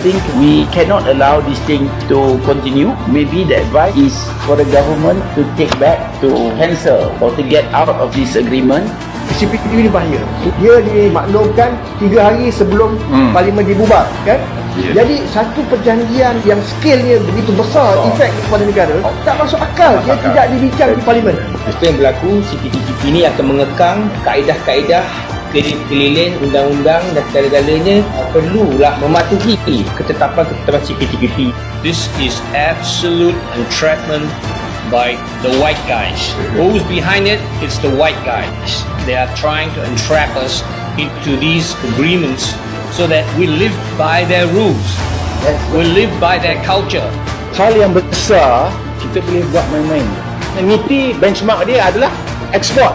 think we cannot allow this thing to continue. Maybe the advice is for the government to take back, to cancel or to get out of this agreement. CPTPP ni bahaya. Dia dimaklumkan 3 hari sebelum parlimen dibubar, kan? Jadi satu perjanjian yang skalenya begitu besar, efek kepada negara, tak masuk akal dia tidak dibincang di parlimen. Itu yang berlaku, CPTPP ini akan mengekang kaedah-kaedah keliling undang-undang dan segala-galanya perlulah mematuhi ketetapan-ketetapan CPTPP. This is absolute entrapment by the white guys. Who's behind it? It's the white guys. They are trying to entrap us into these agreements so that we live by their rules. We live by their culture. Hal yang besar kita boleh buat main-main. MITI benchmark dia adalah ekspor.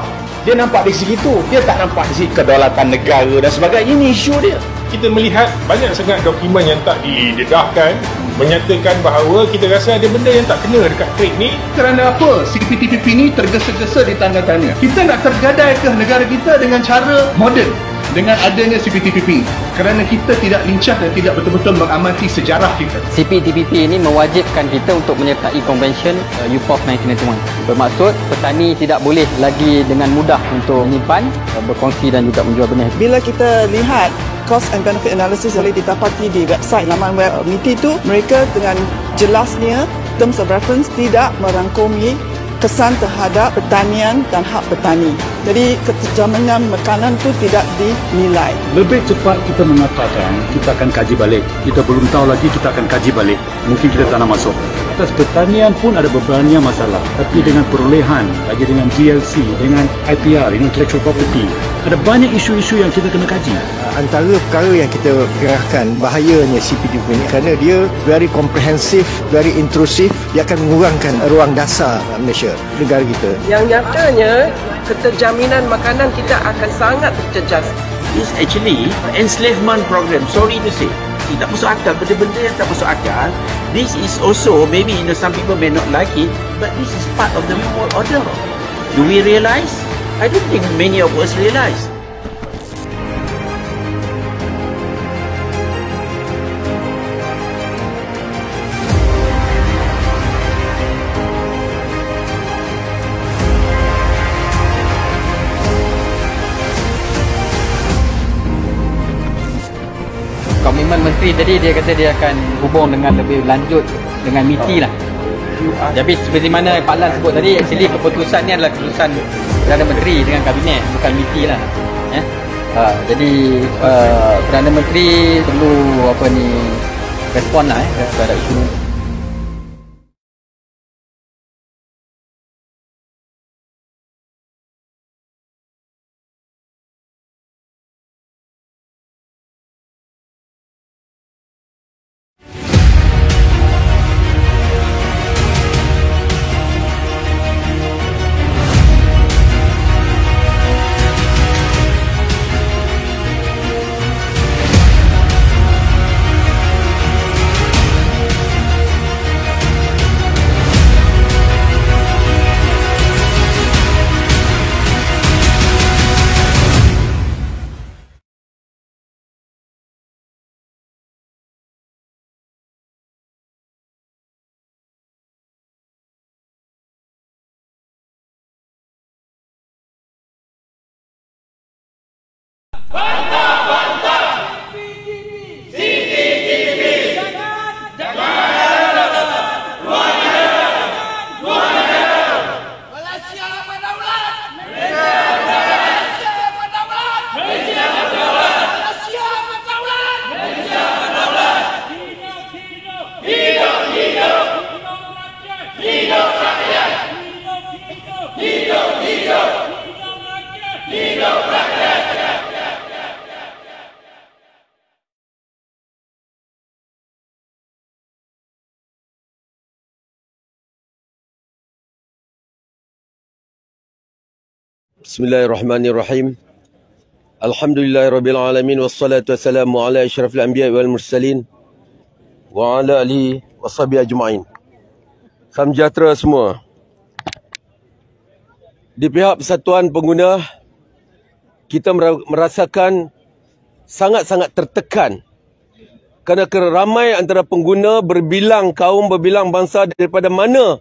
Dia nampak di situ, dia tak nampak di segi kedaulatan negara dan sebagainya. Ini isu dia. Kita melihat banyak sangat dokumen yang tak didedahkan menyatakan bahawa kita rasa ada benda yang tak kena dekat trade ni. Kerana apa CPTPP ni tergesa-gesa ditandatangani? Kita nak tergadai ke negara kita dengan cara moden dengan adanya CPTPP, kerana kita tidak lincah dan tidak betul-betul mengamati sejarah kita. CPTPP ini mewajibkan kita untuk menyertai Convention UPOF 1991. Bermaksud petani tidak boleh lagi dengan mudah untuk menyimpan, berkongsi dan juga menjual benih. Bila kita lihat cost and benefit analysis boleh didapati di website laman web MITI itu, mereka dengan jelasnya terms of reference tidak merangkumi kesan terhadap pertanian dan hak petani. Jadi keterjaminan makanan itu tidak dinilai. Lebih cepat kita mengatakan kita akan kaji balik. Kita belum tahu lagi, kita akan kaji balik. Mungkin kita tak nak masuk. Atas pertanian pun ada beberapa masalah. Tapi dengan perolehan, lagi dengan GLC, dengan IPR, dengan intellectual property, ada banyak isu-isu yang kita kena kaji. Antara perkara yang kita gerahkan bahayanya CPTPP ni kerana dia very comprehensive, very intrusive. Dia akan mengurangkan ruang dasar Malaysia, negara kita. Yang nyatanya keterjaminan makanan kita akan sangat terjejas. This actually enslavement program. Sorry to say, tidak masuk akal. Benda-benda yang tak masuk akal. This is also, maybe some people may not like it, but this is part of the New World Order. Do we realise? I don't think many of us realise. Komitmen Menteri tadi dia kata dia akan hubung dengan lebih lanjut dengan MITI lah. Tapi seperti mana Pak Lan sebut tadi, actually keputusan ni adalah keputusan Perdana Menteri dengan Kabinet, bukan MITI lah. Jadi Perdana Menteri perlu respon lah terhadap isu ni. Bismillahirrahmanirrahim. Alhamdulillahirabbil alamin wassalatu wassalamu ala asyrafil anbiya'i wal mursalin wa ala alihi washabihi ajma'in. Salam sejahtera semua. Di pihak Persatuan Pengguna, kita merasakan sangat-sangat tertekan Kerana ramai antara pengguna berbilang kaum, berbilang bangsa daripada mana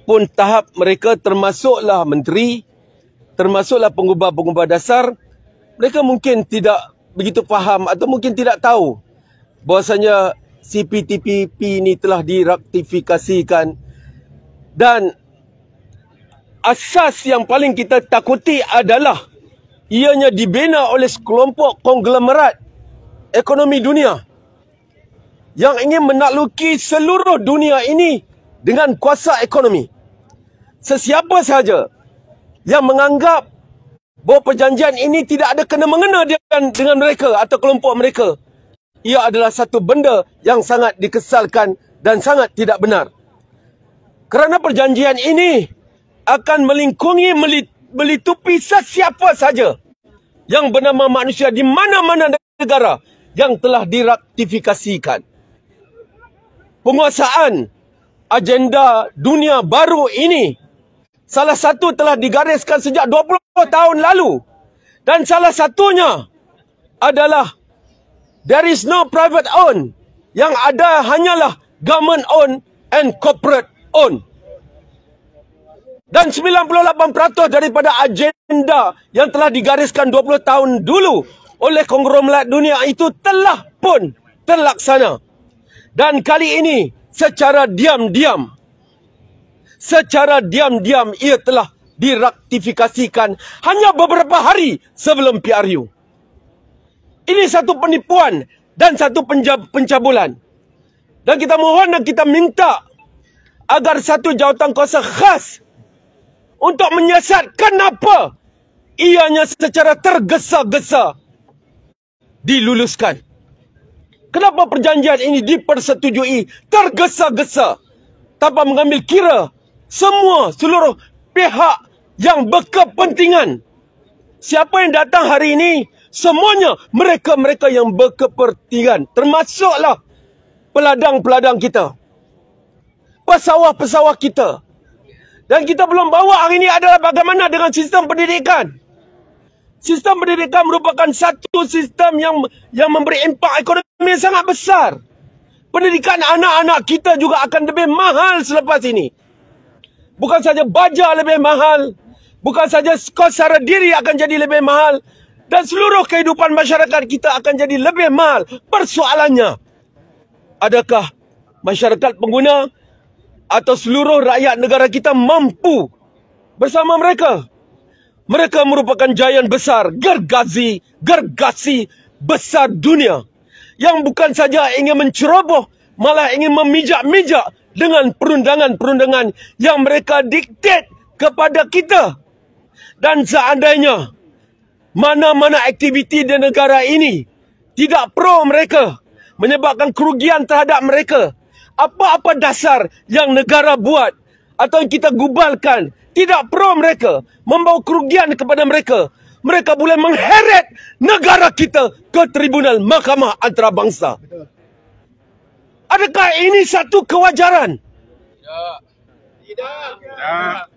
pun tahap mereka, termasuklah menteri, termasuklah pengubah-pengubah dasar, mereka mungkin tidak begitu faham atau mungkin tidak tahu bahawasanya CPTPP ini telah diraktifikasikan. Dan asas yang paling kita takuti adalah ianya dibina oleh sekelompok konglomerat ekonomi dunia yang ingin menakluki seluruh dunia ini dengan kuasa ekonomi. Sesiapa sahaja yang menganggap bahawa perjanjian ini tidak ada kena-mengena dengan mereka atau kelompok mereka, ia adalah satu benda yang sangat dikesalkan dan sangat tidak benar. Kerana perjanjian ini akan melingkungi, melitupi sesiapa saja yang bernama manusia di mana-mana negara yang telah diraktifikasikan. Penguasaan agenda dunia baru ini, salah satu telah digariskan sejak 20 tahun lalu. Dan salah satunya adalah there is no private own. Yang ada hanyalah government own and corporate own. Dan 98% daripada agenda yang telah digariskan 20 tahun dulu oleh konglomerat dunia itu telah pun terlaksana. Dan kali ini secara diam-diam ia telah diraktifikasikan hanya beberapa hari sebelum PRU. Ini satu penipuan dan satu pencabulan. Dan kita mohon dan kita minta agar satu jawatan kuasa khas untuk menyiasat kenapa ianya secara tergesa-gesa diluluskan. Kenapa perjanjian ini dipersetujui tergesa-gesa tanpa mengambil kira seluruh pihak yang berkepentingan. Siapa yang datang hari ini, semuanya mereka-mereka yang berkepentingan, termasuklah peladang-peladang kita, pesawah-pesawah kita. Dan kita belum bawa hari ini adalah bagaimana dengan sistem pendidikan. Sistem pendidikan merupakan satu sistem yang memberi impak ekonomi yang sangat besar. Pendidikan anak-anak kita juga akan lebih mahal selepas ini. Bukan saja baja lebih mahal, bukan saja kos sara diri akan jadi lebih mahal, dan seluruh kehidupan masyarakat kita akan jadi lebih mahal. Persoalannya, adakah masyarakat pengguna atau seluruh rakyat negara kita mampu bersama mereka? Mereka merupakan giant besar, gergasi besar dunia yang bukan saja ingin menceroboh, malah ingin memijak-mijak dengan perundangan-perundangan yang mereka diktat kepada kita. Dan seandainya mana-mana aktiviti di negara ini tidak pro mereka, menyebabkan kerugian terhadap mereka, apa-apa dasar yang negara buat atau yang kita gubalkan tidak pro mereka, membawa kerugian kepada mereka, mereka boleh mengheret negara kita ke Tribunal Mahkamah Antarabangsa. Adakah ini satu kewajaran? Tidak.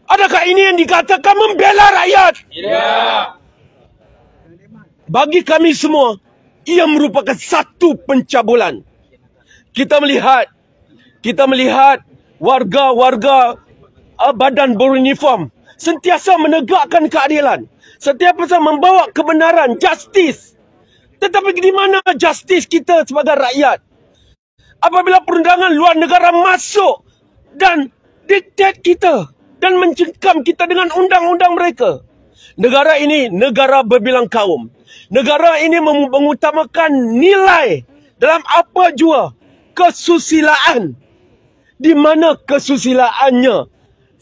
Adakah ini yang dikatakan membela rakyat? Tidak. Bagi kami semua, ia merupakan satu pencabulan. Kita melihat warga-warga badan beruniform sentiasa menegakkan keadilan, sentiasa membawa kebenaran, justice. Tetapi di mana justice kita sebagai rakyat? Apabila perundangan luar negara masuk dan diktat kita dan mencengkam kita dengan undang-undang mereka. Negara ini negara berbilang kaum. Negara ini mengutamakan nilai dalam apa jua kesusilaan. Di mana kesusilaannya?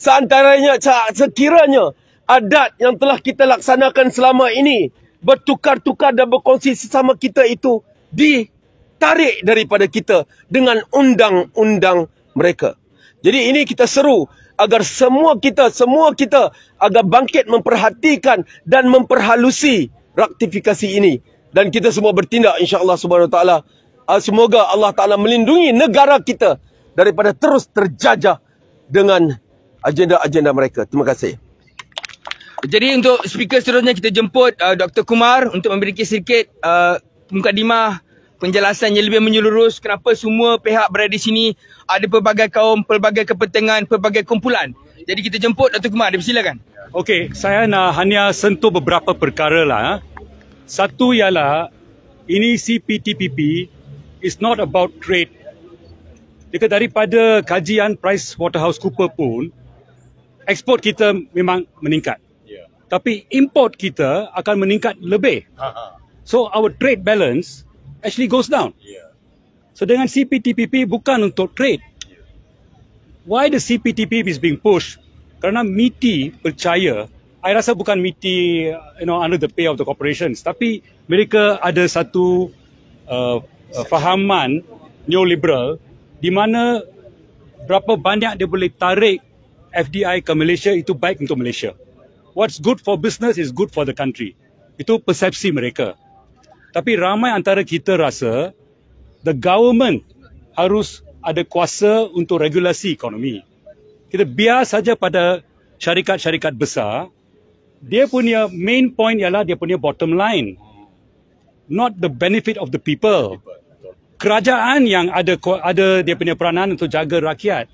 Seantaranya, sekiranya adat yang telah kita laksanakan selama ini bertukar-tukar dan berkongsi sesama kita itu ditarik daripada kita dengan undang-undang mereka. Jadi ini kita seru agar semua kita agar bangkit memperhatikan dan memperhalusi raktifikasi ini. Dan kita semua bertindak insya-Allah subhanahu wa ta'ala. Semoga Allah Ta'ala melindungi negara kita daripada terus terjajah dengan agenda-agenda mereka. Terima kasih. Jadi untuk speaker seterusnya kita jemput Dr. Kumar untuk memberi sedikit mukadimah penjelasan yang lebih menyeluruh kenapa semua pihak berada di sini, ada pelbagai kaum, pelbagai kepentingan, pelbagai kumpulan. Jadi kita jemput Dr. Kumar, dipersilakan. Okey, saya nak hanya sentuh beberapa perkara lah. Satu ialah, ini CPTPP is not about trade. Jika daripada kajian PricewaterhouseCoopers pun, ekspor kita memang meningkat. Tapi import kita akan meningkat lebih. So our trade balance actually goes down. So dengan CPTPP bukan untuk trade. Why the CPTPP is being pushed? Kerana MITI percaya, I rasa bukan MITI under the pay of the corporations, tapi mereka ada satu fahaman neoliberal di mana berapa banyak dia boleh tarik FDI ke Malaysia itu baik untuk Malaysia. What's good for business is good for the country. Itu persepsi mereka. Tapi ramai antara kita rasa the government harus ada kuasa untuk regulasi ekonomi. Kita biar saja pada syarikat-syarikat besar, dia punya main point ialah dia punya bottom line. Not the benefit of the people. Kerajaan yang ada dia punya peranan untuk jaga rakyat.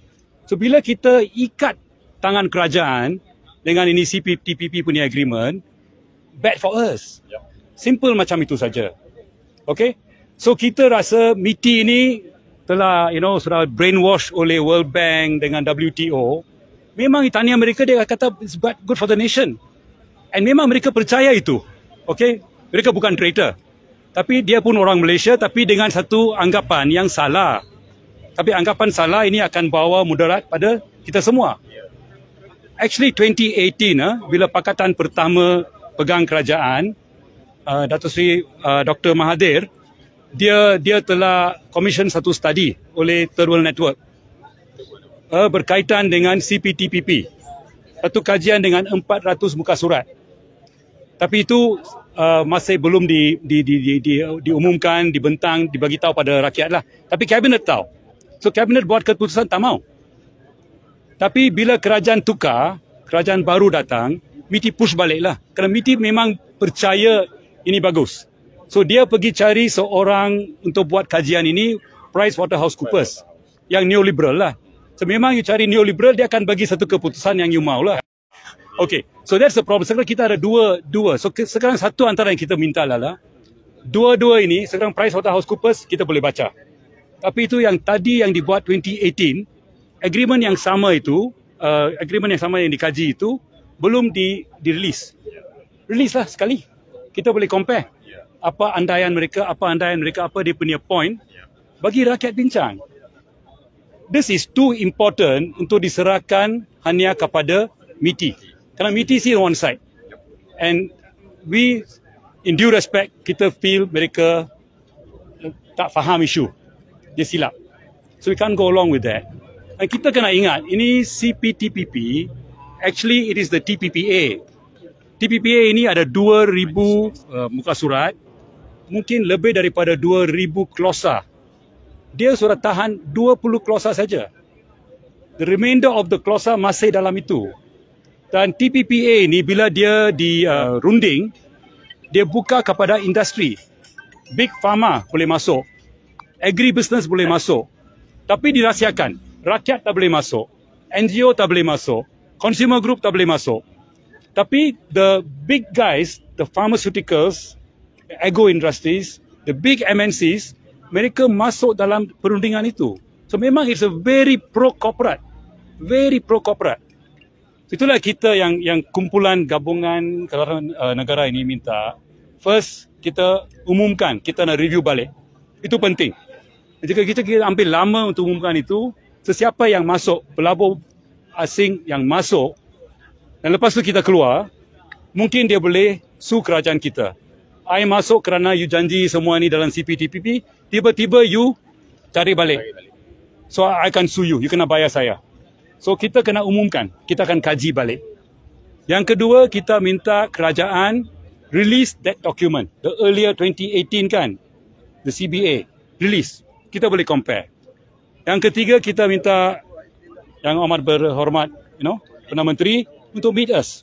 So bila kita ikat tangan kerajaan dengan ini CPTPP punya agreement, bad for us. Simple macam itu saja. Okay? So kita rasa MITI ini telah sudah brainwash oleh World Bank dengan WTO. Memang tahniah mereka, dia kata it's good for the nation. And memang mereka percaya itu. Okay? Mereka bukan traitor. Tapi dia pun orang Malaysia, tapi dengan satu anggapan yang salah. Tapi anggapan salah ini akan bawa mudarat pada kita semua. Actually 2018 bila Pakatan Pertama pegang kerajaan, Datuk Seri Dr. Mahathir, dia telah commission satu study oleh Third World Network berkaitan dengan CPTPP. Satu kajian dengan 400 muka surat. Tapi itu masih belum diumumkan, dibentang, dibagi tahu pada rakyat lah. Tapi kabinet tahu. So kabinet buat keputusan tak mau. Tapi bila kerajaan tukar, kerajaan baru datang, MITI push balik lah. Kerana MITI memang percaya ini bagus. So dia pergi cari seorang untuk buat kajian ini, PricewaterhouseCoopers, yang neoliberal lah. So memang you cari neoliberal, dia akan bagi satu keputusan yang you mau lah. Okay, so that's the problem. Sekarang kita ada dua. So sekarang satu antara yang kita minta lah, dua ini, sekarang PricewaterhouseCoopers kita boleh baca. Tapi itu yang tadi yang dibuat 2018, agreement yang sama itu, agreement yang sama yang dikaji itu, belum di-release. Release lah sekali. Kita boleh compare. Apa andaian mereka, apa dia punya point, bagi rakyat bincang. This is too important untuk diserahkan hanya kepada MITI. Kerana MITI is on one side. And we, in due respect, kita feel mereka tak faham isu. Dia silap. So we can't go along with that. Dan kita kena ingat, ini CPTPP, actually it is the TPPA. TPPA ini ada 2,000 muka surat, mungkin lebih daripada 2,000 klausa. Dia sudah tahan 20 klausa saja. The remainder of the klausa masih dalam itu. Dan TPPA ini bila dia dirunding, dia buka kepada industri. Big Pharma boleh masuk. Agribusiness boleh masuk. Tapi dirahsiakan. Rakyat tak boleh masuk. NGO tak boleh masuk. Consumer group tak boleh masuk. Tapi the big guys, the pharmaceuticals, the agro industries, the big MNCs, mereka masuk dalam perundingan itu. So memang it's a very pro-corporate. Very pro-corporate. Itulah kita yang kumpulan gabungan negara ini minta. First, kita umumkan, kita nak review balik. Itu penting. Jika kita ambil lama untuk umumkan itu, sesiapa yang masuk, pelabur asing yang masuk, dan lepas tu kita keluar, mungkin dia boleh sue kerajaan kita. I masuk kerana you janji semua ni dalam CPTPP, tiba-tiba you cari balik. So I akan sue you kena bayar saya. So kita kena umumkan, kita akan kaji balik. Yang kedua, kita minta kerajaan release that document. The earlier 2018 kan, the CBA, release. Kita boleh compare. Yang ketiga, kita minta Yang amat berhormat, Perdana Menteri untuk meet us.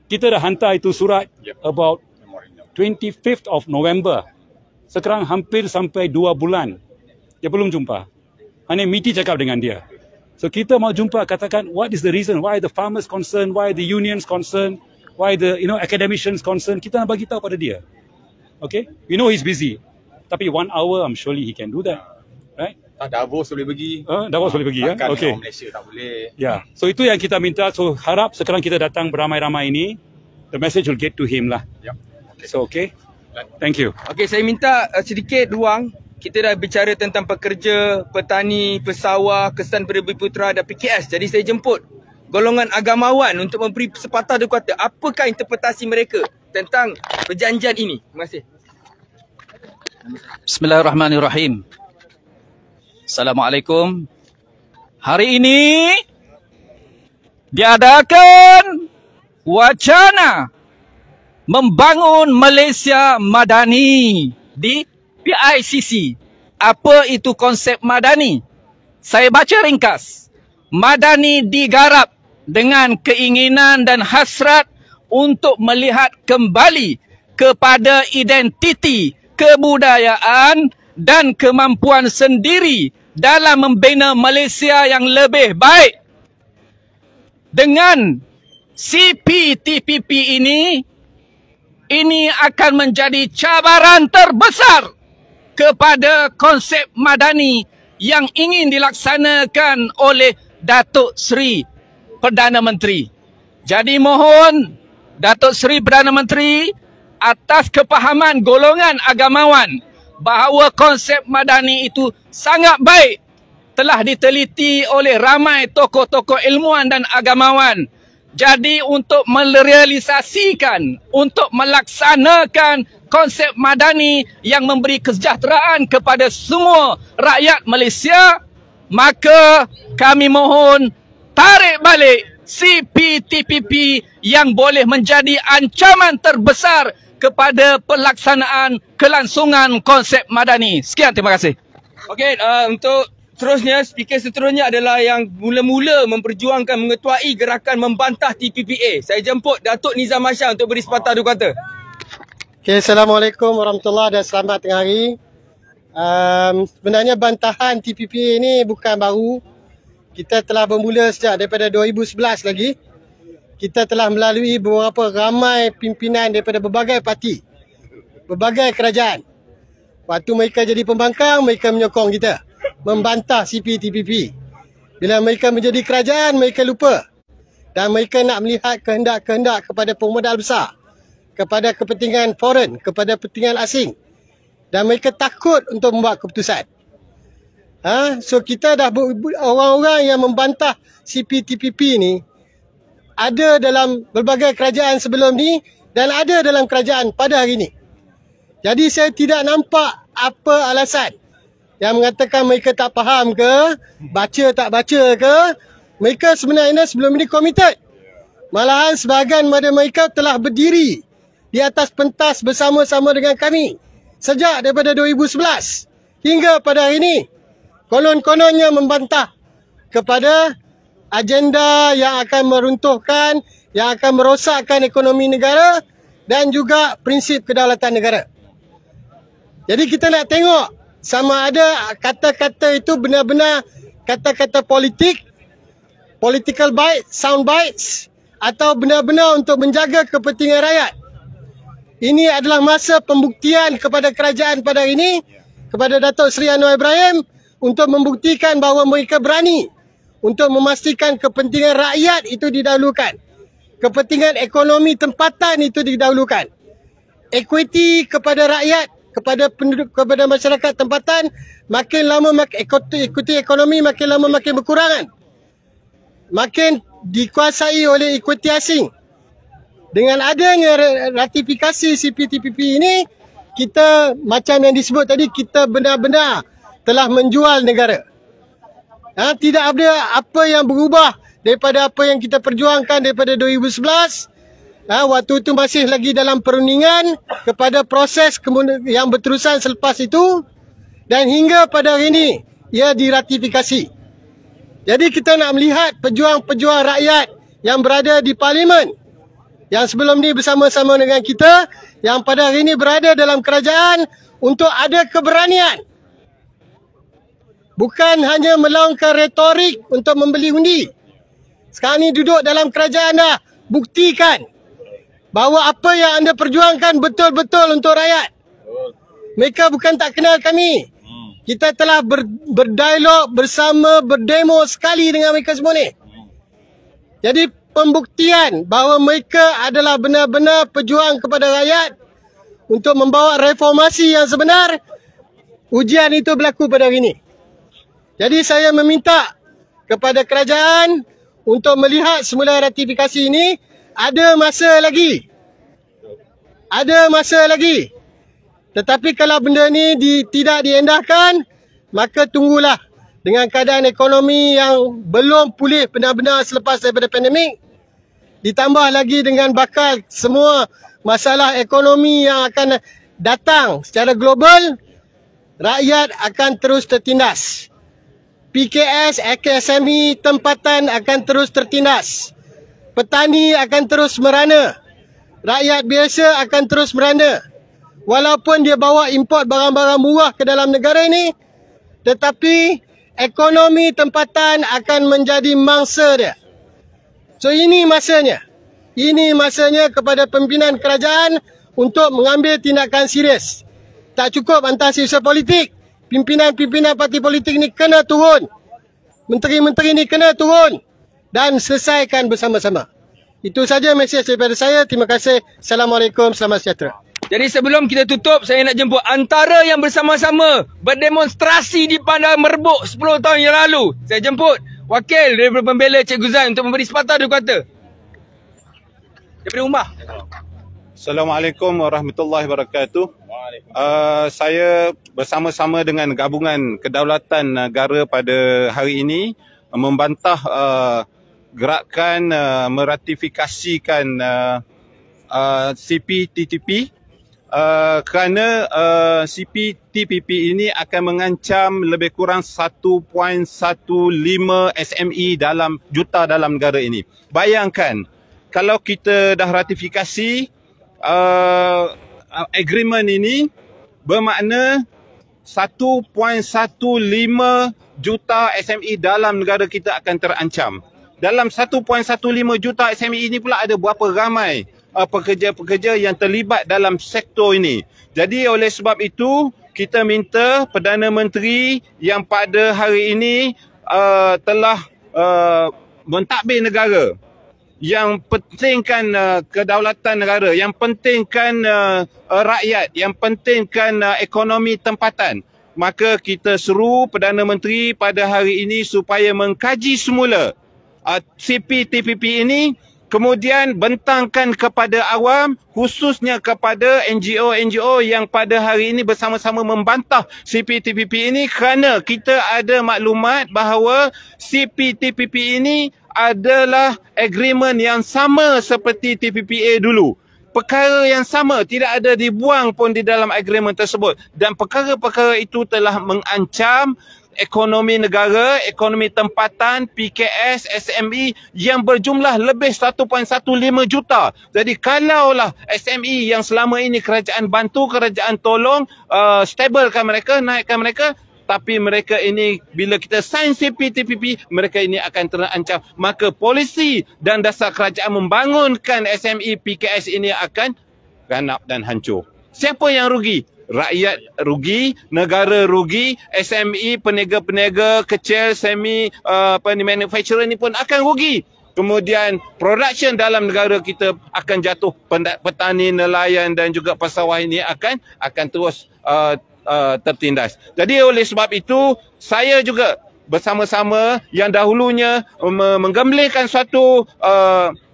Kita dah hantar itu surat about 25th of November. Sekarang hampir sampai 2 bulan. Dia belum jumpa. Hanya MITI cakap dengan dia. So kita mau jumpa, katakan what is the reason, why the farmers concerned, why the unions concerned, why the academicians concerned. Kita nak bagi tahu pada dia. Okay? We know he's busy. Tapi 1 hour, I'm surely he can do that. Right? Davos boleh pergi. Davos boleh pergi, ya? Okay. Malaysia tak boleh. Yeah. So itu yang kita minta. So harap sekarang kita datang beramai-ramai ini, the message will get to him lah. Yep. Okay. So okay. Thank you. Okey, saya minta sedikit ruang. Kita dah bicara tentang pekerja, petani, pesawah, Kesan Bumi Putera dan PKS. Jadi saya jemput golongan agamawan untuk memberi sepatah dua kata. Apakah interpretasi mereka tentang perjanjian ini? Terima kasih. Bismillahirrahmanirrahim. Assalamualaikum. Hari ini diadakan wacana membangun Malaysia Madani di PICC. Apa itu konsep Madani? Saya baca ringkas. Madani digarap dengan keinginan dan hasrat untuk melihat kembali kepada identiti, kebudayaan dan kemampuan sendiri dalam membina Malaysia yang lebih baik. Dengan CPTPP ini akan menjadi cabaran terbesar kepada konsep Madani yang ingin dilaksanakan oleh Datuk Seri Perdana Menteri. Jadi mohon Datuk Seri Perdana Menteri atas kepahaman golongan agamawan bahawa konsep Madani itu sangat baik, telah diteliti oleh ramai tokoh-tokoh ilmuwan dan agamawan. Jadi untuk merealisasikan, untuk melaksanakan konsep Madani yang memberi kesejahteraan kepada semua rakyat Malaysia, maka kami mohon tarik balik CPTPP yang boleh menjadi ancaman terbesar kepada pelaksanaan kelangsungan konsep Madani. Sekian, terima kasih. Okey, untuk seterusnya, speaker seterusnya adalah yang mula-mula memperjuangkan, mengetuai gerakan membantah TPPA. Saya jemput Datuk Nizam Ashar untuk beri sepatah dua kata. Okay, Assalamualaikum warahmatullahi dan selamat tengah hari. Sebenarnya bantahan TPPA ini bukan baru. Kita telah bermula sejak daripada 2011 lagi. Kita telah melalui beberapa ramai pimpinan daripada berbagai parti, berbagai kerajaan. Waktu mereka jadi pembangkang, mereka menyokong kita membantah CPTPP. Bila mereka menjadi kerajaan, mereka lupa. Dan mereka nak melihat kehendak-kehendak kepada pemodal besar, kepada kepentingan foreign, kepada kepentingan asing. Dan mereka takut untuk membuat keputusan. So kita dah orang-orang yang membantah CPTPP ni ada dalam berbagai kerajaan sebelum ni dan ada dalam kerajaan pada hari ni. Jadi saya tidak nampak apa alasan yang mengatakan mereka tak faham ke, baca tak baca ke. Mereka sebenarnya sebelum ini committed. Malahan sebahagian daripada mereka telah berdiri di atas pentas bersama-sama dengan kami sejak daripada 2011 hingga pada hari ini. Konon-kononnya membantah kepada agenda yang akan meruntuhkan, yang akan merosakkan ekonomi negara dan juga prinsip kedaulatan negara. Jadi kita nak tengok sama ada kata-kata itu benar-benar kata-kata politik, political bites, sound bites, atau benar-benar untuk menjaga kepentingan rakyat. Ini adalah masa pembuktian kepada kerajaan pada hari ini, kepada Datuk Seri Anwar Ibrahim, untuk membuktikan bahawa mereka berani untuk memastikan kepentingan rakyat itu didahulukan. Kepentingan ekonomi tempatan itu didahulukan. Equity kepada rakyat, kepada penduduk, kepada masyarakat tempatan, makin lama equity ekonomi makin lama makin berkurangan. Makin dikuasai oleh equity asing. Dengan adanya ratifikasi CPTPP ini, kita macam yang disebut tadi, kita benar-benar telah menjual negara. Tidak ada apa yang berubah daripada apa yang kita perjuangkan daripada 2011. Waktu itu masih lagi dalam perundingan kepada proses yang berterusan selepas itu. Dan hingga pada hari ini, ia diratifikasi. Jadi kita nak melihat pejuang-pejuang rakyat yang berada di parlimen, yang sebelum ni bersama-sama dengan kita, yang pada hari ini berada dalam kerajaan untuk ada keberanian. Bukan hanya melaungkan retorik untuk membeli undi. Sekarang ni duduk dalam kerajaan dah, buktikan bahawa apa yang anda perjuangkan betul-betul untuk rakyat. Mereka bukan tak kenal kami. Kita telah berdialog bersama, berdemo sekali dengan mereka semua ni. Jadi pembuktian bahawa mereka adalah benar-benar pejuang kepada rakyat untuk membawa reformasi yang sebenar, ujian itu berlaku pada hari ini. Jadi saya meminta kepada kerajaan untuk melihat semula ratifikasi ini, ada masa lagi. Ada masa lagi. Tetapi kalau benda ni tidak diendahkan, maka tunggulah dengan keadaan ekonomi yang belum pulih benar-benar selepas daripada pandemik, ditambah lagi dengan bakal semua masalah ekonomi yang akan datang secara global, rakyat akan terus tertindas. PKS, SME tempatan akan terus tertindas. Petani akan terus merana. Rakyat biasa akan terus merana. Walaupun dia bawa import barang-barang murah ke dalam negara ini, tetapi ekonomi tempatan akan menjadi mangsa dia. So ini masanya. Ini masanya kepada pimpinan kerajaan untuk mengambil tindakan serius. Tak cukup hantar sisa politik. Pimpinan-pimpinan parti politik ni kena turun. Menteri-menteri ni kena turun dan selesaikan bersama-sama. Itu saja mesej daripada saya. Terima kasih. Assalamualaikum. Selamat sejahtera. Jadi sebelum kita tutup, saya nak jemput antara yang bersama-sama berdemonstrasi di Padang Merbuk 10 tahun yang lalu. Saya jemput wakil daripada pembela Cikgu Zan untuk memberi sepatah dua kata. Daripada Umar. Assalamualaikum warahmatullahi wabarakatuh. Saya bersama-sama dengan Gabungan Kedaulatan Negara pada hari ini membantah gerakan meratifikasikan CPTPP kerana CPTPP ini akan mengancam lebih kurang 1.15 SME juta dalam negara ini. Bayangkan kalau kita dah ratifikasi agreement ini, bermakna 1.15 juta SME dalam negara kita akan terancam. Dalam 1.15 juta SME ini pula ada berapa ramai pekerja-pekerja yang terlibat dalam sektor ini. Jadi oleh sebab itu, kita minta Perdana Menteri yang pada hari ini telah mentadbir negara, yang pentingkan kedaulatan negara, yang pentingkan rakyat, yang pentingkan ekonomi tempatan. Maka kita seru Perdana Menteri pada hari ini supaya mengkaji semula CPTPP ini, kemudian bentangkan kepada awam, khususnya kepada NGO-NGO yang pada hari ini bersama-sama membantah CPTPP ini, kerana kita ada maklumat bahawa CPTPP ini adalah agreement yang sama seperti TPPA dulu. Perkara yang sama tidak ada dibuang pun di dalam agreement tersebut. Dan perkara-perkara itu telah mengancam ekonomi negara, ekonomi tempatan, PKS, SME yang berjumlah lebih 1.15 juta. Jadi kalaulah SME yang selama ini kerajaan bantu, kerajaan tolong, stablekan mereka, naikkan mereka, tapi mereka ini bila kita sign CPTPP, mereka ini akan terancam. Maka polisi dan dasar kerajaan membangunkan SME PKS ini akan ganap dan hancur. Siapa yang rugi? Rakyat rugi, negara rugi, SME, peniaga-peniaga kecil, manufacturer ini pun akan rugi. Kemudian production dalam negara kita akan jatuh. Petani, nelayan dan juga pesawah ini akan terus tertindas. Jadi oleh sebab itu, saya juga bersama-sama yang dahulunya menggemblengkan suatu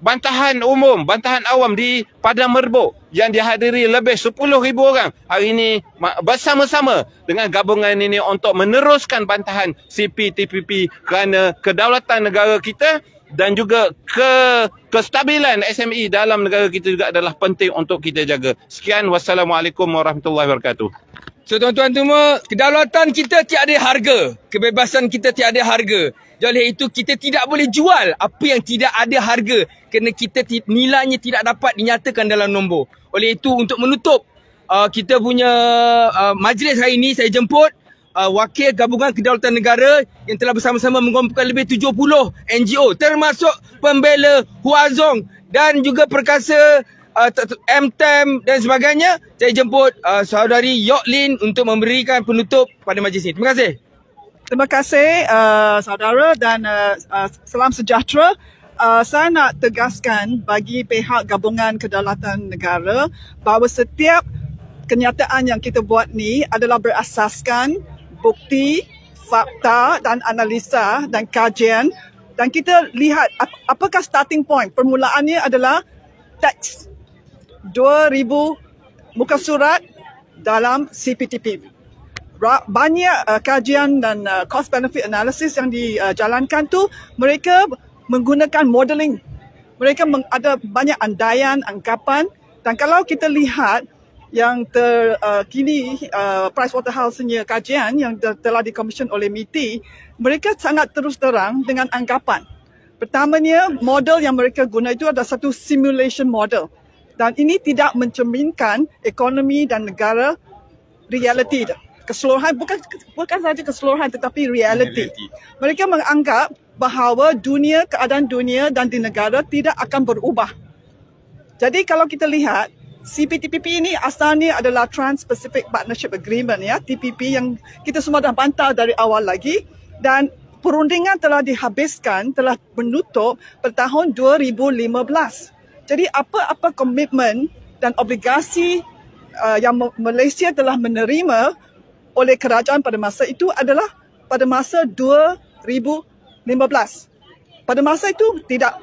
bantahan umum, bantahan awam di Padang Merbuk yang dihadiri lebih 10,000 orang. Hari ini bersama-sama dengan gabungan ini untuk meneruskan bantahan CPTPP kerana kedaulatan negara kita dan juga kestabilan SME dalam negara kita juga adalah penting untuk kita jaga. Sekian, wassalamualaikum warahmatullahi wabarakatuh. So tuan-tuan semua, kedaulatan kita tiada harga. Kebebasan kita tiada harga. Oleh itu kita tidak boleh jual apa yang tidak ada harga. Kerana nilainya tidak dapat dinyatakan dalam nombor. Oleh itu untuk menutup kita punya majlis hari ini, saya jemput Wakil Gabungan Kedaulatan Negara yang telah bersama-sama mengumpulkan lebih 70 NGO termasuk pembela Huazong dan juga perkasa MTEM dan sebagainya. Saya jemput saudari Yok Lin untuk memberikan penutup pada majlis ini. Terima kasih. Terima kasih saudara dan salam sejahtera. Saya nak tegaskan bagi pihak Gabungan Kedaulatan Negara bahawa setiap kenyataan yang kita buat ni adalah berasaskan bukti, fakta dan analisa dan kajian, dan kita lihat apakah starting point. Permulaannya adalah teks 2000 muka surat dalam CPTP. Banyak kajian dan cost benefit analysis yang dijalankan tu, mereka menggunakan modelling. Mereka ada banyak andaian, anggapan, dan kalau kita lihat yang terkini Pricewaterhouse punya kajian yang telah dikomision oleh MITI, mereka sangat terus terang dengan anggapan. Pertamanya, model yang mereka guna itu adalah satu simulation model. Dan ini tidak mencerminkan ekonomi dan negara reality. Keseluruhan, bukan sahaja keseluruhan tetapi reality. Mereka menganggap bahawa keadaan dunia dan di negara tidak akan berubah. Jadi kalau kita lihat, CPTPP ini asalnya adalah Trans-Pacific Partnership Agreement, ya, TPP, yang kita semua dah bantah dari awal lagi, dan perundingan telah dihabiskan, telah menutup pada tahun 2015. Jadi apa-apa komitmen dan obligasi yang Malaysia telah menerima oleh kerajaan pada masa itu adalah pada masa 2015. Pada masa itu tidak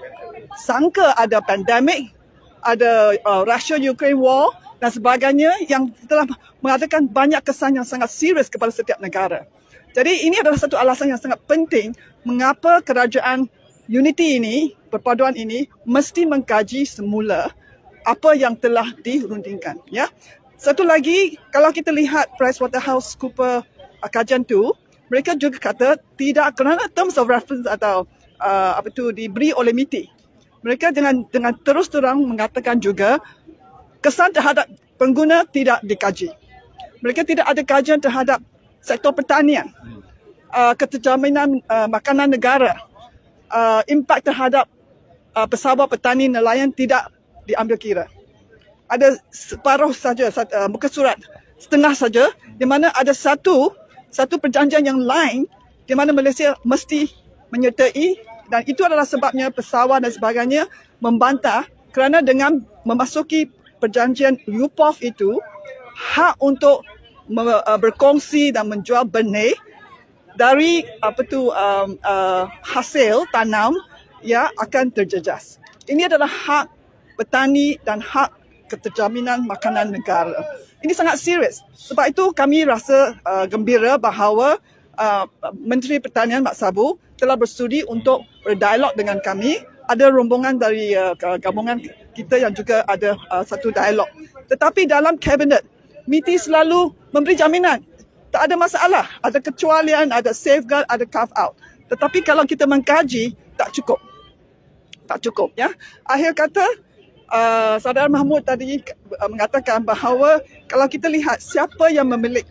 sangka ada pandemik, ada Russia-Ukraine war dan sebagainya yang telah mengadakan banyak kesan yang sangat serius kepada setiap negara. Jadi ini adalah satu alasan yang sangat penting mengapa kerajaan unity ini, perpaduan ini, mesti mengkaji semula apa yang telah dirundingkan. Ya. Satu lagi, kalau kita lihat PricewaterhouseCoopers kajian tu, mereka juga kata tidak kerana terms of reference atau diberi oleh MITI. Mereka dengan terus terang mengatakan juga kesan terhadap pengguna tidak dikaji. Mereka tidak ada kajian terhadap sektor pertanian, keterjaminan makanan negara, impak terhadap pesawat petani nelayan tidak diambil kira. Ada separuh saja muka surat, setengah saja, di mana ada satu perjanjian yang lain di mana Malaysia mesti menyertai. Dan itu adalah sebabnya pesawat dan sebagainya membantah kerana dengan memasuki perjanjian UPOV itu, hak untuk berkongsi dan menjual benih dari hasil tanam ya akan terjejas. Ini adalah hak petani dan hak keterjaminan makanan negara. Ini sangat serius. Sebab itu kami rasa gembira bahawa Menteri Pertanian Mak Sabu telah bersudi untuk berdialog dengan kami. Ada rombongan dari gabungan kita yang juga ada satu dialog. Tetapi dalam kabinet, MITI selalu memberi jaminan. Tak ada masalah. Ada kecualian, ada safeguard, ada carve out. Tetapi kalau kita mengkaji, tak cukup. Tak cukup. Ya. Akhir kata, Saudara Mahmud tadi mengatakan bahawa kalau kita lihat siapa yang memilih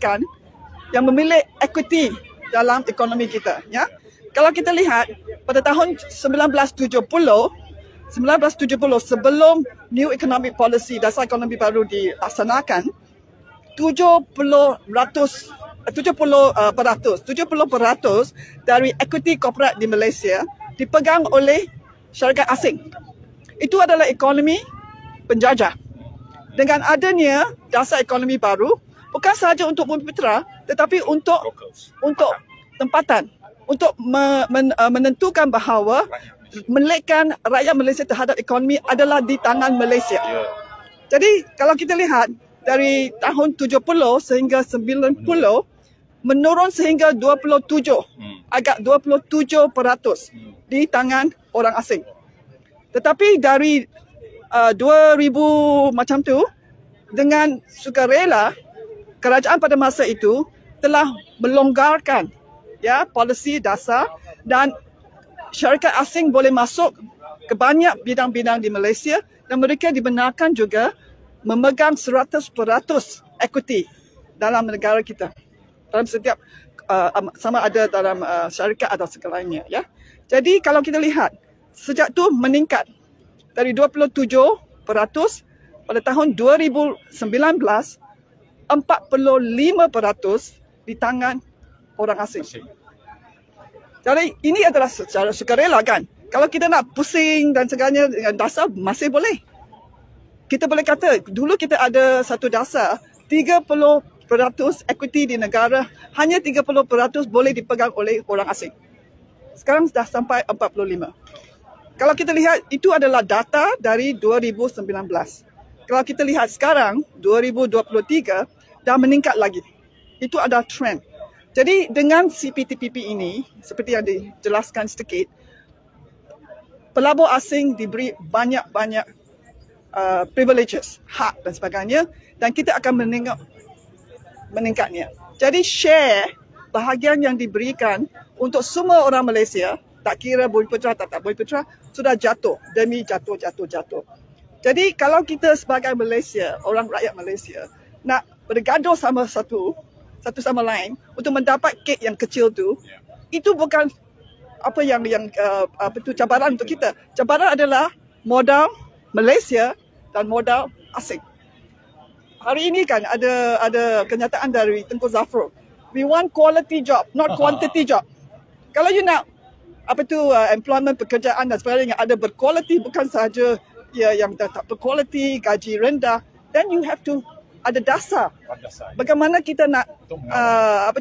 equity dalam ekonomi kita. Ya. Kalau kita lihat pada tahun 1970 sebelum New Economic Policy, dasar ekonomi baru dilaksanakan, 70% dari equity korporat di Malaysia dipegang oleh syarikat asing. Itu adalah ekonomi penjajah. Dengan adanya dasar ekonomi baru, bukan sahaja untuk Bumi Putra, tetapi untuk tempatan, untuk menentukan bahawa melekat rakyat Malaysia terhadap ekonomi adalah di tangan Malaysia. Jadi kalau kita lihat dari tahun 70 sehingga 90 menurun sehingga agak 27% di tangan orang asing. Tetapi dari 2000 macam tu, dengan sukarela kerajaan pada masa itu telah melonggarkan polisi dasar dan syarikat asing boleh masuk ke banyak bidang-bidang di Malaysia dan mereka dibenarkan juga memegang 100% equity dalam negara kita. Dalam setiap sama ada dalam syarikat atau segalanya ya. Jadi kalau kita lihat sejak tu meningkat dari 27% pada tahun 2019 45% di tangan orang asing. Jadi ini adalah secara sukarela kan. Kalau kita nak pusing dan segalanya dengan dasar masih boleh. Kita boleh kata dulu kita ada satu dasar 30% equity di negara, hanya 30% boleh dipegang oleh orang asing. Sekarang dah sampai 45%. Kalau kita lihat itu adalah data dari 2019. Kalau kita lihat sekarang 2023 dah meningkat lagi. Itu adalah trend. Jadi dengan CPTPP ini seperti yang dijelaskan sedikit, pelabur asing diberi banyak-banyak privileges, hak dan sebagainya dan kita akan menengok meningkatnya. Jadi share bahagian yang diberikan untuk semua orang Malaysia, tak kira Bumiputera tak Bumiputera, sudah jatuh demi jatuh. Jadi kalau kita sebagai Malaysia, orang rakyat Malaysia nak bergaduh sama satu sama lain untuk mendapat kek yang kecil tu, itu bukan cabaran untuk kita. Cabaran adalah modal Malaysia dan modal asing. Hari ini kan ada kenyataan dari Tengku Zafrul. We want quality job, not quantity job. Kalau you nak employment, pekerjaan dan sebagainya ada berkualiti, bukan sahaja yang tak berkualiti, gaji rendah, then you have to ada dasar. Bagaimana kita nak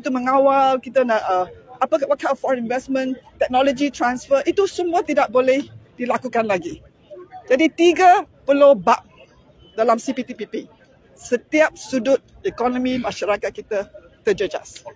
mengawal, kita nak what kind of foreign investment, technology transfer, itu semua tidak boleh dilakukan lagi. Jadi 30 bab dalam CPTPP. Setiap sudut ekonomi masyarakat kita terjejas.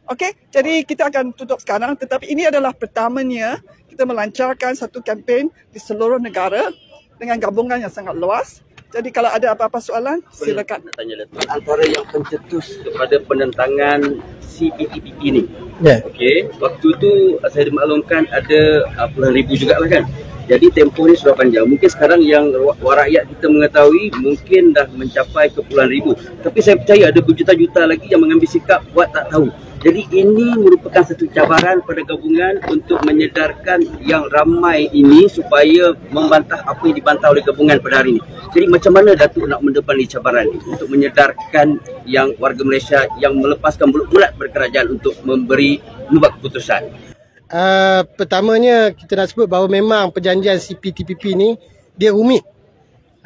Okey, jadi kita akan tutup sekarang, tetapi ini adalah pertamanya kita melancarkan satu kempen di seluruh negara dengan gabungan yang sangat luas. Jadi kalau ada apa-apa soalan, silakan. Tanya antara yang pencetus kepada penentangan CPTPP ni. Okey, waktu tu saya dimaklumkan ada puluhan ribu jugalah kan. Jadi tempoh ni sudah panjang. Mungkin sekarang yang rakyat kita mengetahui mungkin dah mencapai ke puluhan ribu. Tapi saya percaya ada berjuta-juta lagi yang mengambil sikap buat tak tahu. Jadi ini merupakan satu cabaran pada gabungan untuk menyedarkan yang ramai ini supaya membantah apa yang dibantah oleh gabungan pada hari ini. Jadi macam mana Datuk nak mendepani cabaran ini untuk menyedarkan yang warga Malaysia yang melepaskan bulat-bulat berkerajaan untuk membuat keputusan? Pertamanya kita nak sebut bahawa memang perjanjian CPTPP ni dia rumit.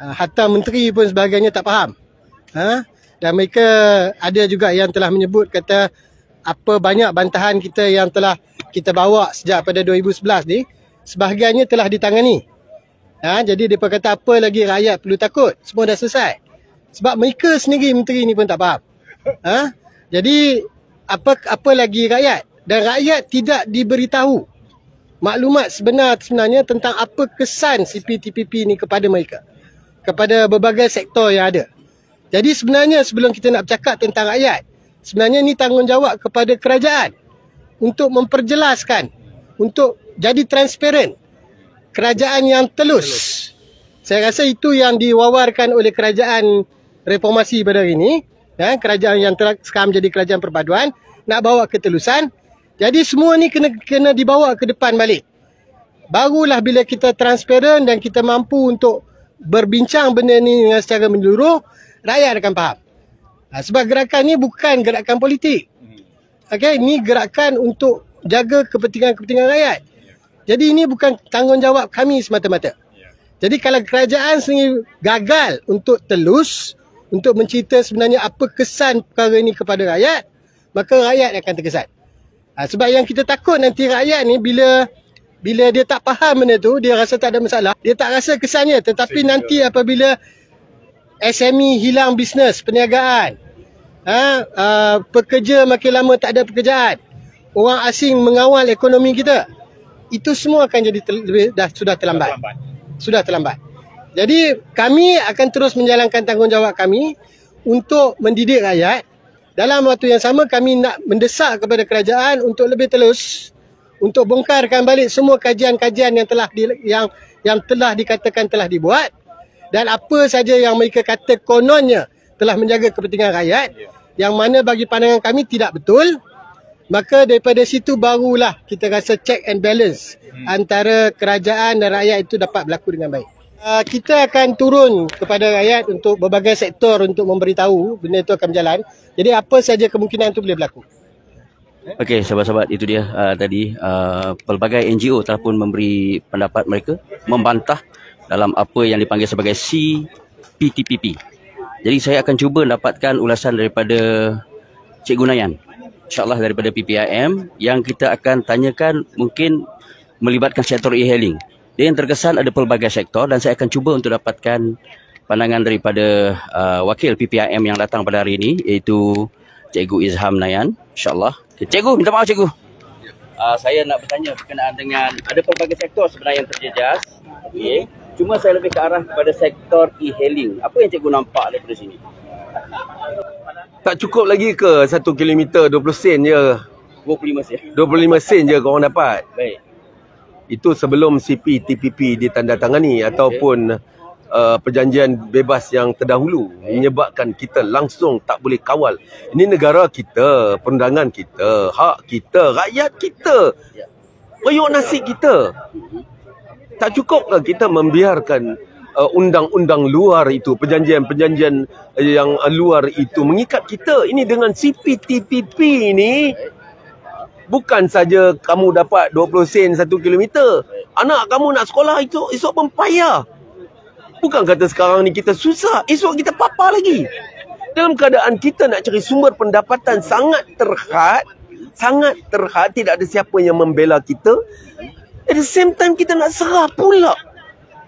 Hatta menteri pun sebagainya tak faham. Dan mereka ada juga yang telah menyebut kata apa banyak bantahan kita yang telah kita bawa sejak pada 2011 ni, sebahagiannya telah ditangani. Jadi mereka kata apa lagi rakyat perlu takut, semua dah selesai. Sebab mereka sendiri menteri ni pun tak faham. Jadi apa lagi rakyat? Dan rakyat tidak diberitahu maklumat sebenarnya tentang apa kesan CPTPP ni kepada mereka, kepada berbagai sektor yang ada. Jadi sebenarnya sebelum kita nak bercakap tentang rakyat, sebenarnya ni tanggungjawab kepada kerajaan untuk memperjelaskan, untuk jadi transparent, kerajaan yang telus. Saya rasa itu yang diwawarkan oleh kerajaan reformasi pada hari ini, kerajaan yang sekarang menjadi kerajaan perpaduan, nak bawa ketelusan. Jadi semua ni kena dibawa ke depan balik. Barulah bila kita transparent dan kita mampu untuk berbincang benda ni dengan secara menyeluruh, rakyat akan faham. Sebab gerakan ni bukan gerakan politik. Okey, ni gerakan untuk jaga kepentingan-kepentingan rakyat. Jadi ini bukan tanggungjawab kami semata-mata. Jadi kalau kerajaan sendiri gagal untuk telus, untuk mencerita sebenarnya apa kesan perkara ini kepada rakyat, maka rakyat akan terkesan. Sebab yang kita takut nanti rakyat ni bila dia tak faham benda tu, dia rasa tak ada masalah, dia tak rasa kesannya. Tetapi nanti apabila SME hilang bisnes, perniagaan, pekerja makin lama tak ada pekerjaan, orang asing mengawal ekonomi kita, itu semua akan jadi sudah terlambat. Jadi kami akan terus menjalankan tanggungjawab kami untuk mendidik rakyat Dalam waktu yang sama kami nak mendesak kepada kerajaan untuk lebih telus untuk bongkarkan balik semua kajian-kajian yang telah dikatakan telah dibuat dan apa saja yang mereka kata kononnya telah menjaga kepentingan rakyat yang mana bagi pandangan kami tidak betul. Maka daripada situ barulah kita rasa check and balance antara kerajaan dan rakyat itu dapat berlaku dengan baik. Kita akan turun kepada rakyat untuk berbagai sektor untuk memberitahu benda itu akan berjalan. Jadi apa saja kemungkinan itu boleh berlaku. Okey, sahabat-sahabat, itu dia tadi pelbagai NGO telah pun memberi pendapat mereka membantah dalam apa yang dipanggil sebagai CPTPP. Jadi saya akan cuba dapatkan ulasan daripada Cikgu Nayan, InsyaAllah daripada PPIM, yang kita akan tanyakan mungkin melibatkan sektor e-hailing. Dia yang terkesan ada pelbagai sektor dan saya akan cuba untuk dapatkan pandangan daripada wakil PPIM yang datang pada hari ini, iaitu Cikgu Izham Nayan, insyaAllah. Cikgu, minta maaf Cikgu. Saya nak bertanya berkenaan dengan ada pelbagai sektor sebenarnya yang terjejas. Okay. Cuma saya lebih ke arah kepada sektor e-hailing. Apa yang Cikgu nampak daripada sini? Tak cukup lagi ke 1 kilometer 20 sen je? 25 sen. 25 sen je korang dapat. Baik. Itu sebelum CPTPP ditandatangani ataupun perjanjian bebas yang terdahulu menyebabkan kita langsung tak boleh kawal. Ini negara kita, perundangan kita, hak kita, rakyat kita, periuk nasib kita. Tak cukup ke kita membiarkan undang-undang luar itu, perjanjian-perjanjian yang luar itu mengikat kita? Ini dengan CPTPP ini, bukan saja kamu dapat 20 sen 1 kilometer. Anak kamu nak sekolah itu esok pun payah. Bukan kata sekarang ni kita susah, esok kita papa lagi. Dalam keadaan kita nak cari sumber pendapatan sangat terhad, tidak ada siapa yang membela kita. At the same time kita nak serah pula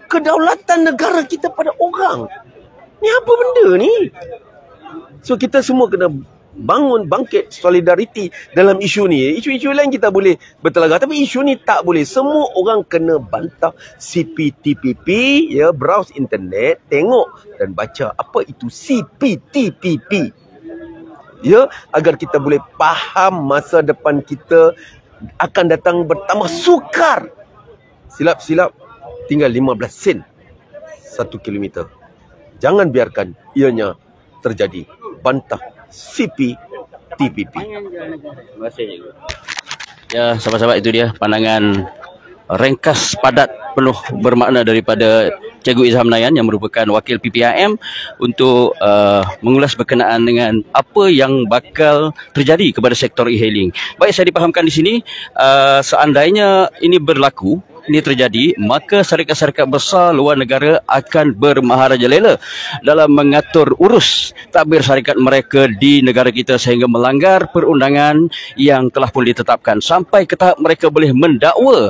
kedaulatan negara kita pada orang. Ni apa benda ni? So kita semua kena bangkit solidariti dalam isu ni. Isu-isu lain kita boleh bertelagak, tapi isu ni tak boleh. Semua orang kena bantah CPTPP, ya, browse internet, tengok dan baca apa itu CPTPP. Ya, agar kita boleh faham masa depan kita akan datang bertambah sukar. Silap-silap tinggal 15 sen 1 kilometer. Jangan biarkan ianya terjadi. Bantah CPTPP. Terima kasih Cikgu. Ya, sahabat-sahabat, itu dia pandangan ringkas padat penuh bermakna daripada Cikgu Izham Nayan yang merupakan wakil PPIM untuk mengulas berkenaan dengan apa yang bakal terjadi kepada sektor e-hailing. Baik, saya dipahamkan di sini seandainya ini berlaku, ini terjadi, maka syarikat-syarikat besar luar negara akan bermaharajalela dalam mengatur urus tadbir syarikat mereka di negara kita sehingga melanggar perundangan yang telah pun ditetapkan sampai ke tahap mereka boleh mendakwa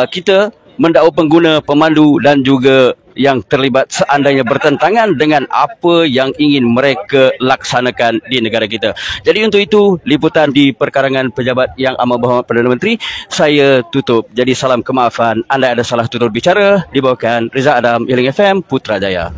kita, mendakwa pengguna, pemandu dan juga yang terlibat seandainya bertentangan dengan apa yang ingin mereka laksanakan di negara kita. Jadi untuk itu, liputan di perkarangan pejabat Yang Amat Berhormat Perdana Menteri, saya tutup. Jadi salam kemaafan, anda ada salah tutur bicara, dibawakan Reza Adam, E-Link FM, Putrajaya.